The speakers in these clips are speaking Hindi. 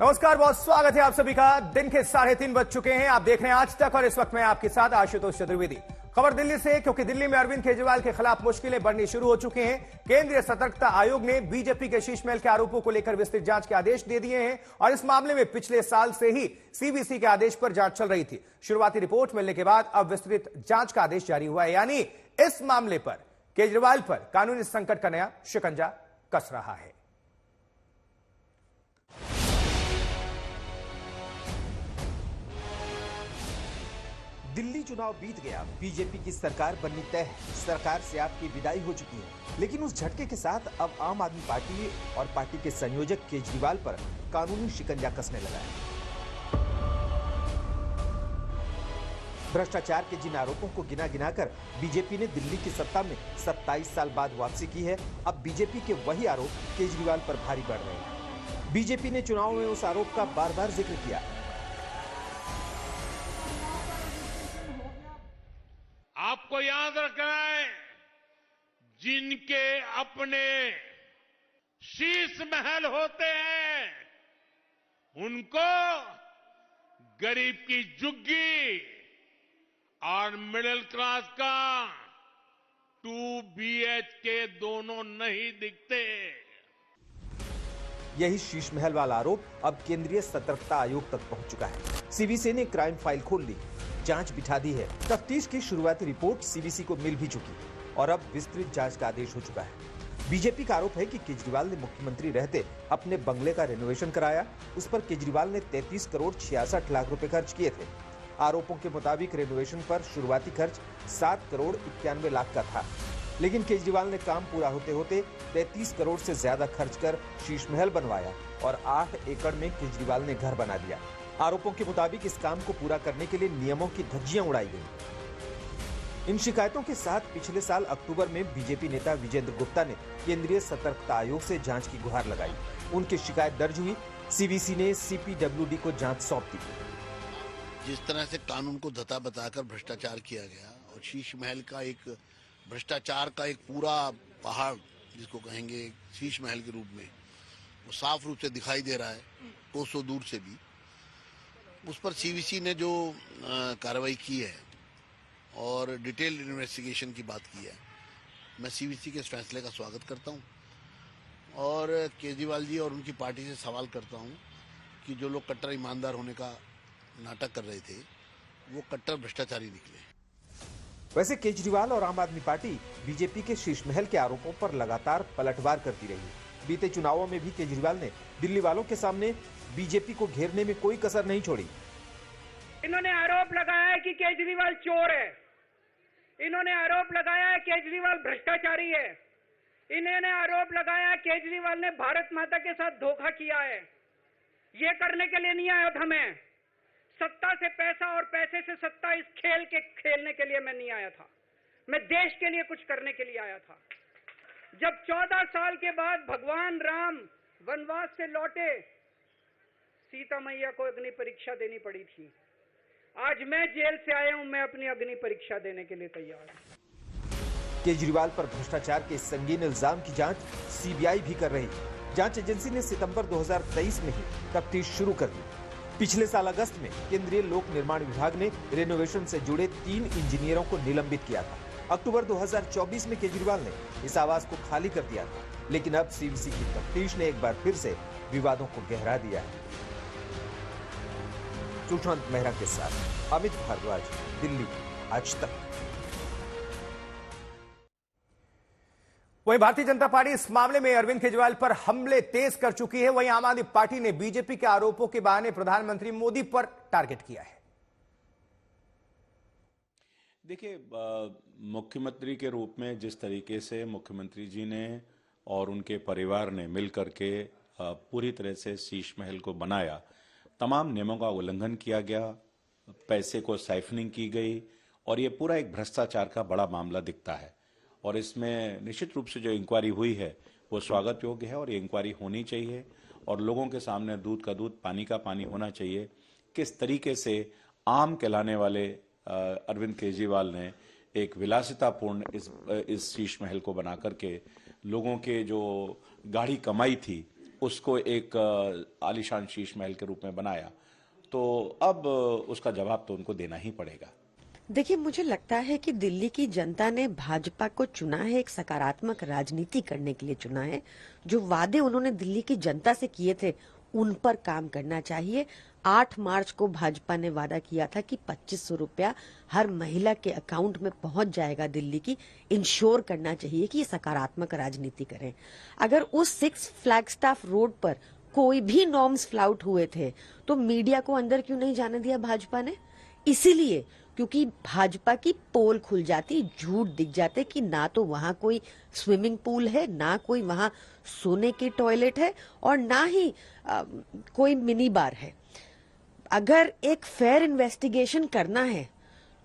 नमस्कार, बहुत स्वागत है आप सभी का। दिन के 3:30 बज चुके हैं। आप देख रहे हैं आज तक और इस वक्त मैं आपके साथ आशुतोष चतुर्वेदी। खबर दिल्ली से, क्योंकि दिल्ली में अरविंद केजरीवाल के खिलाफ मुश्किलें बढ़नी शुरू हो चुकी हैं। केंद्रीय सतर्कता आयोग ने बीजेपी के शीश महल के आरोपों को लेकर विस्तृत जांच के आदेश दे दिए हैं और इस मामले में पिछले साल से ही सीवीसी के आदेश पर जांच चल रही थी। शुरुआती रिपोर्ट मिलने के बाद अब विस्तृत जांच का आदेश जारी हुआ है, यानी इस मामले पर केजरीवाल पर कानूनी संकट का नया शिकंजा कस रहा है। दिल्ली चुनाव बीत गया, बीजेपी की सरकार बननी तय है। सरकार से आपकी विदाई हो चुकी है, लेकिन उस झटके के साथ अब आम आदमी पार्टी और पार्टी के संयोजक केजरीवाल पर कानूनी शिकंजा कसने लगा है। भ्रष्टाचार के जिन आरोपों को गिना गिनाकर बीजेपी ने दिल्ली की सत्ता में 27 साल बाद वापसी की है, अब बीजेपी के वही आरोप केजरीवाल पर भारी पड़ रहे हैं। बीजेपी ने चुनाव में उस आरोप का बार बार जिक्र किया। आपको याद रखना है, जिनके अपने शीश महल होते हैं उनको गरीब की झुग्गी और मिडिल क्लास का 2 BHK दोनों नहीं दिखते। यही शीश महल वाला आरोप अब केंद्रीय सतर्कता आयोग तक पहुंच चुका है। सीवीसी ने क्राइम फाइल खोल ली, जांच बिठा दी है। तफ्तीश की शुरुआती रिपोर्ट सीवीसी को मिल भी चुकी और अब विस्तृत जांच का आदेश हो चुका है। बीजेपी का आरोप है कि केजरीवाल ने मुख्यमंत्री रहते अपने बंगले का रेनोवेशन कराया। उस पर केजरीवाल ने 33 करोड़ 66 लाख रुपए खर्च किए थे। आरोपों के मुताबिक रेनोवेशन पर शुरुआती खर्च 7 करोड़ 91 लाख का था, लेकिन केजरीवाल ने काम पूरा होते होते 33 करोड़ से ज्यादा खर्च कर शीश महल बनवाया और 8 एकड़ में केजरीवाल ने घर बना दिया। आरोपों के मुताबिक इस काम को पूरा करने के लिए नियमों की धज्जियां उड़ाई गई। इन शिकायतों के साथ पिछले साल अक्टूबर में बीजेपी नेता विजेंद्र गुप्ता ने केंद्रीय सतर्कता आयोग से जांच की गुहार लगाई। उनकी शिकायत दर्ज हुई। सीवीसी ने सीपीडब्ल्यूडी को जांच सौंप दी। जिस तरह से कानून को धता बताकर भ्रष्टाचार किया गया और शीश महल का एक भ्रष्टाचार का एक पूरा पहाड़, जिसको कहेंगे शीश महल के रूप में, वो साफ रूप से दिखाई दे रहा है कोसों दूर से भी। उस पर सीवीसी ने जो कार्रवाई की है और डिटेल इन्वेस्टिगेशन की बात की है, मैं सीवीसी के इस फैसले का स्वागत करता हूं और केजरीवाल जी और उनकी पार्टी से सवाल करता हूं कि जो लोग कट्टर ईमानदार होने का नाटक कर रहे थे वो कट्टर भ्रष्टाचारी निकले। वैसे केजरीवाल और आम आदमी पार्टी बीजेपी के शीश महल के आरोपों पर लगातार पलटवार करती रही। बीते चुनावों में भी केजरीवाल ने दिल्ली वालों के सामने बीजेपी को घेरने में कोई कसर नहीं छोड़ी। इन्होंने आरोप लगाया है कि केजरीवाल चोर है, इन्होंने आरोप लगाया है केजरीवाल भ्रष्टाचारी है, इन्होंने आरोप लगाया है केजरीवाल ने भारत माता के साथ धोखा किया है। ये करने के लिए नहीं आया था मैं, सत्ता से पैसा और पैसे से सत्ता, इस खेल के खेलने के लिए मैं नहीं आया था। मैं देश के लिए कुछ करने के लिए आया था। जब 14 साल के बाद भगवान राम वनवास से लौटे, सीता मैया को अग्नि परीक्षा देनी पड़ी थी। आज मैं जेल से आया हूं, मैं अपनी अग्नि परीक्षा देने के लिए तैयार हूं। केजरीवाल पर भ्रष्टाचार के संगीन इल्जाम की जांच सीबीआई भी कर रही है। जांच एजेंसी ने सितंबर 2023 में ही तफ्तीश शुरू कर दी। पिछले साल अगस्त में केंद्रीय लोक निर्माण विभाग ने रेनोवेशन से जुड़े 3 इंजीनियरों को निलंबित किया था। अक्टूबर 2024 में केजरीवाल ने इस आवास को खाली कर दिया था, लेकिन अब सीवीसी की तफ्तीश ने एक बार फिर से विवादों को गहरा दिया है। सुशांत मेहरा के साथ अमित भारद्वाज, दिल्ली आज तक। वहीं भारतीय जनता पार्टी इस मामले में अरविंद केजरीवाल पर हमले तेज कर चुकी है। वहीं आम आदमी पार्टी ने बीजेपी के आरोपों के बहाने प्रधानमंत्री मोदी पर टारगेट किया है। देखिए, मुख्यमंत्री के रूप में जिस तरीके से मुख्यमंत्री जी ने और उनके परिवार ने मिलकर के पूरी तरह से शीश महल को बनाया, तमाम नियमों का उल्लंघन किया गया, पैसे को साइफनिंग की गई और ये पूरा एक भ्रष्टाचार का बड़ा मामला दिखता है। और इसमें निश्चित रूप से जो इंक्वायरी हुई है वो स्वागत योग्य है और ये इंक्वायरी होनी चाहिए और लोगों के सामने दूध का दूध, पानी का पानी होना चाहिए। किस तरीके से आम कहलाने वाले अरविंद केजरीवाल ने एक विलासितापूर्ण इस शीश महल को बना करके लोगों के जो गाढ़ी कमाई थी उसको एक आलीशान शीश महल के रूप में बनाया, तो अब उसका जवाब तो उनको देना ही पड़ेगा। देखिए, मुझे लगता है कि दिल्ली की जनता ने भाजपा को चुना है, एक सकारात्मक राजनीति करने के लिए चुना है। जो वादे उन्होंने दिल्ली की जनता से किए थे उन पर काम करना चाहिए। 8 मार्च को भाजपा ने वादा किया था कि 2500 रुपया हर महिला के अकाउंट में पहुंच जाएगा दिल्ली की। इंश्योर करना चाहिए कि ये सकारात्मक राजनीति करें। अगर उस 6 फ्लैगस्टाफ रोड पर कोई भी नॉर्म्स फ्लाउट हुए थे तो मीडिया को अंदर क्यों नहीं जाने दिया भाजपा ने? इसीलिए क्योंकि भाजपा की पोल खुल जाती, झूठ दिख जाते कि ना तो वहां कोई स्विमिंग पूल है, ना कोई वहां सोने के टॉयलेट है और ना ही कोई मिनी बार है। अगर एक फेयर इन्वेस्टिगेशन करना है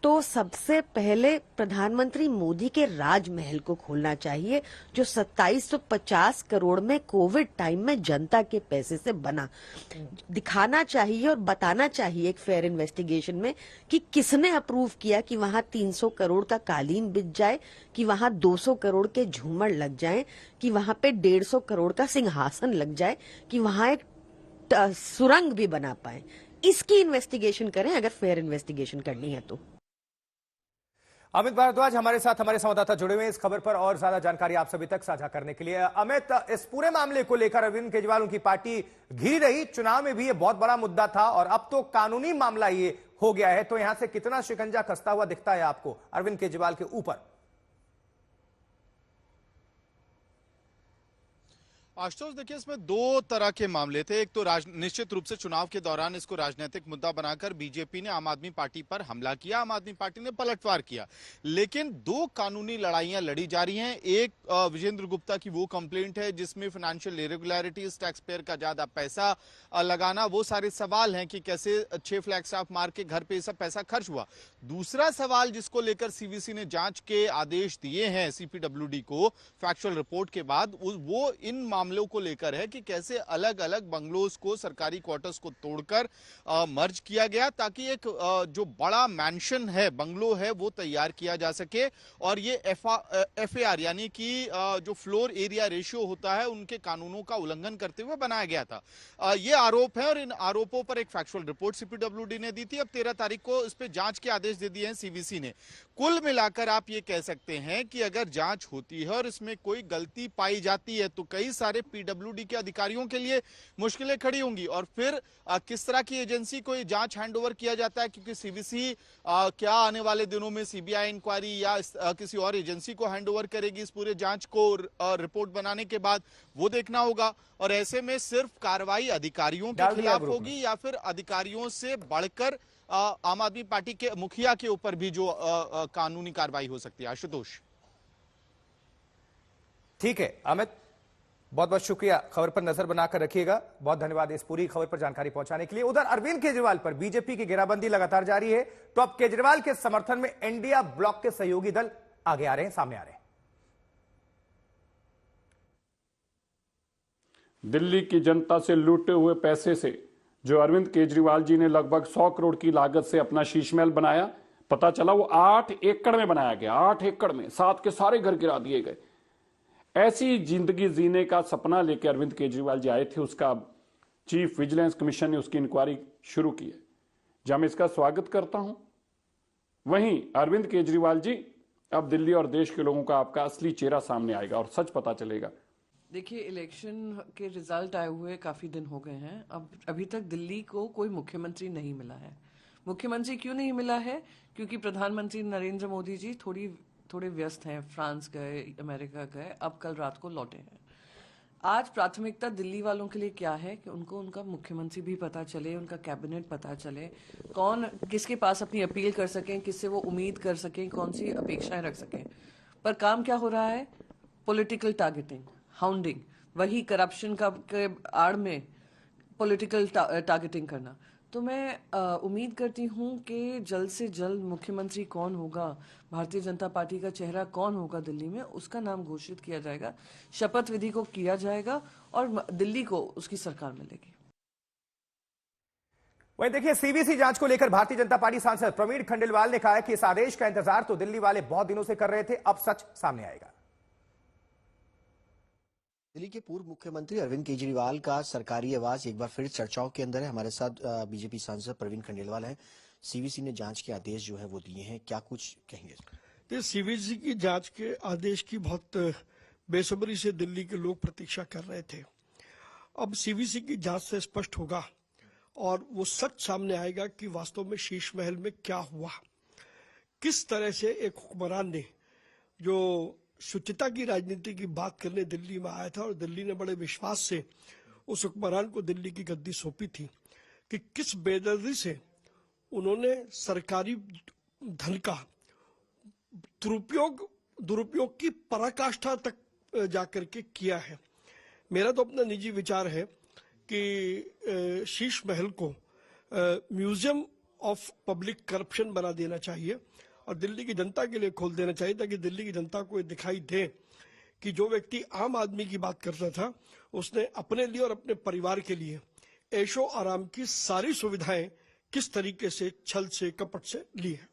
तो सबसे पहले प्रधानमंत्री मोदी के राजमहल को खोलना चाहिए, जो 2750 करोड़ में कोविड टाइम में जनता के पैसे से बना। दिखाना चाहिए और बताना चाहिए एक फेयर इन्वेस्टिगेशन में कि किसने अप्रूव किया कि वहां 300 करोड़ का कालीन बिछ जाए, कि वहां 200 करोड़ के झूमर लग जाएं, कि वहां पे 150 करोड़ का सिंहासन लग जाए, कि वहां एक सुरंग भी बना पाए। इसकी इन्वेस्टिगेशन करें अगर फेयर इन्वेस्टिगेशन करनी है तो। अमित भारद्वाज हमारे साथ, हमारे संवाददाता जुड़े हुए हैं इस खबर पर और ज्यादा जानकारी आप सभी तक साझा करने के लिए। अमित, इस पूरे मामले को लेकर अरविंद केजरीवाल उनकी पार्टी घिरी रही, चुनाव में भी ये बहुत बड़ा मुद्दा था और अब तो कानूनी मामला ये हो गया है, तो यहां से कितना शिकंजा कसता हुआ दिखता है आपको अरविंद केजरीवाल के ऊपर? आशुतोष, देखिए, इसमें 2 तरह के मामले थे। एक तो निश्चित रूप से चुनाव के दौरान इसको राजनीतिक मुद्दा बनाकर बीजेपी ने आम आदमी पार्टी पर हमला किया, आम आदमी पार्टी ने पलटवार किया। लेकिन 2 कानूनी लड़ाइयां लड़ी जा रही हैं। एक विजेंद्र गुप्ता की वो कंप्लेंट है जिसमें फाइनेंशियल इरेगुलरिटीज, टैक्स पेयर का ज्यादा पैसा लगाना, वो सारे सवाल हैं कि कैसे 6 फ्लैगस्टाफ मार के घर पे सब पैसा खर्च हुआ। दूसरा सवाल जिसको लेकर सीवीसी ने जांच के आदेश दिए हैं सीपीडब्ल्यूडी को फैक्चुअल रिपोर्ट के बाद, वो इन मामलों को लेकर है कि कैसे अलग अलग बंगलोज को, सरकारी क्वार्टर्स को तोड़कर मर्ज किया गया ताकि एक जो बड़ा मैंशन है, बंगलो है, वो तैयार किया जा सके। और ये एफएआर यानी कि जो फ्लोर एरिया रेशियो होता है उनके कानूनों का उल्लंघन करते हुए बनाया गया था। ये आरोप है और इन आरोपों पर एक फैक्चुअल रिपोर्ट सीपीडब्ल्यूडी ने दी थी। अब 13 तारीख को इस पर जांच के आदेश दे दिए हैं सीवीसी ने। कुल मिलाकर आप ये कह सकते हैं कि अगर जांच होती है और इसमें कोई गलती पाई जाती है तो कई सारे पीडब्ल्यूडी के अधिकारियों के लिए मुश्किलें खड़ी होंगी। और फिर किस तरह की एजेंसी को ये जांच हैंडओवर किया जाता है, क्योंकि सीवीसी क्या आने वाले दिनों में सीबीआई इंक्वायरी या किसी और एजेंसी को हैंडओवर करेगी इस पूरे जांच को रिपोर्ट बनाने के बाद, वो देखना होगा। और ऐसे में सिर्फ कार्रवाई अधिकारियों के खिलाफ होगी या फिर अधिकारियों से बढ़कर आम आदमी पार्टी के मुखिया के ऊपर भी जो कानूनी कार्रवाई हो सकती है। आशुतोष, ठीक है अमित, बहुत बहुत शुक्रिया। खबर पर नजर बनाकर रखिएगा। बहुत धन्यवाद इस पूरी खबर पर जानकारी पहुंचाने के लिए। उधर अरविंद केजरीवाल पर बीजेपी की घेराबंदी लगातार जारी है, तो अब केजरीवाल के समर्थन में इंडिया ब्लॉक के सहयोगी दल आगे आ रहे हैं, सामने आ रहे हैं। दिल्ली की जनता से लूटे हुए पैसे से जो अरविंद केजरीवाल जी ने लगभग 100 करोड़ की लागत से अपना शीश महल बनाया, पता चला वो 8 एकड़ में बनाया गया। 8 एकड़ में 7 के सारे घर गिरा दिए गए। ऐसी जिंदगी जीने का सपना लेकर अरविंद केजरीवाल जी आए थे। उसका चीफ विजिलेंस कमीशन ने उसकी इंक्वायरी शुरू की है, जहां मैं इसका स्वागत करता हूं। वहीं अरविंद केजरीवाल जी, अब दिल्ली और देश के लोगों का आपका असली चेहरा सामने आएगा और सच पता चलेगा। देखिए, इलेक्शन के रिजल्ट आए हुए काफ़ी दिन हो गए हैं। अब अभी तक दिल्ली को कोई मुख्यमंत्री नहीं मिला है। मुख्यमंत्री क्यों नहीं मिला है? क्योंकि प्रधानमंत्री नरेंद्र मोदी जी थोड़े व्यस्त हैं, फ्रांस गए, अमेरिका गए, अब कल रात को लौटे हैं। आज प्राथमिकता दिल्ली वालों के लिए क्या है कि उनको उनका मुख्यमंत्री भी पता चले, उनका कैबिनेट पता चले, कौन किसके पास अपनी अपील कर सकें, किससे वो उम्मीद कर सकें, कौन सी अपेक्षाएं रख सकें। पर काम क्या हो रहा है? पॉलिटिकल टारगेटिंग, हाउंडिंग, वही करप्शन का के आड़ में पॉलिटिकल टारगेटिंग करना। तो मैं उम्मीद करती हूं कि जल्द से जल्द मुख्यमंत्री कौन होगा, भारतीय जनता पार्टी का चेहरा कौन होगा दिल्ली में, उसका नाम घोषित किया जाएगा, शपथ विधि को किया जाएगा और दिल्ली को उसकी सरकार मिलेगी। वहीं देखिए, सीबीसी जांच को लेकर भारतीय जनता पार्टी सांसद प्रवीण खंडेलवाल ने कहा है कि इस आदेश का इंतजार तो दिल्ली वाले बहुत दिनों से कर रहे थे, अब सच सामने आएगा। दिल्ली के पूर्व मुख्यमंत्री अरविंद केजरीवाल का सरकारी आवास एक बार फिर चर्चाओं के अंदर है। हमारे साथ बीजेपी सांसद प्रवीण खंडेलवाल हैं। सीवीसी ने जांच के आदेश जो है वो दिए हैं, क्या कुछ कहेंगे? तो सीवीसी की जांच के आदेश की बहुत बेसब्री से दिल्ली के लोग प्रतीक्षा कर रहे थे। अब सीवीसी की जांच से स्पष्ट होगा और वो सच सामने आएगा कि वास्तव में शीश महल में क्या हुआ, किस तरह से एक हुक्मरान ने जो शुचिता की राजनीति की बात करने दिल्ली में आया था और दिल्ली ने बड़े विश्वास से उस हुक्मरान को दिल्ली की गद्दी सौंपी थी, कि किस बेदर्दी से उन्होंने सरकारी धन का दुरुपयोग की पराकाष्ठा तक जाकर के किया है। मेरा तो अपना निजी विचार है कि शीश महल को म्यूजियम ऑफ पब्लिक करप्शन बना देना चाहिए और दिल्ली की जनता के लिए खोल देना चाहिए, ताकि दिल्ली की जनता को ये दिखाई दे कि जो व्यक्ति आम आदमी की बात करता था उसने अपने लिए और अपने परिवार के लिए ऐशो आराम की सारी सुविधाएं किस तरीके से छल से कपट से ली है।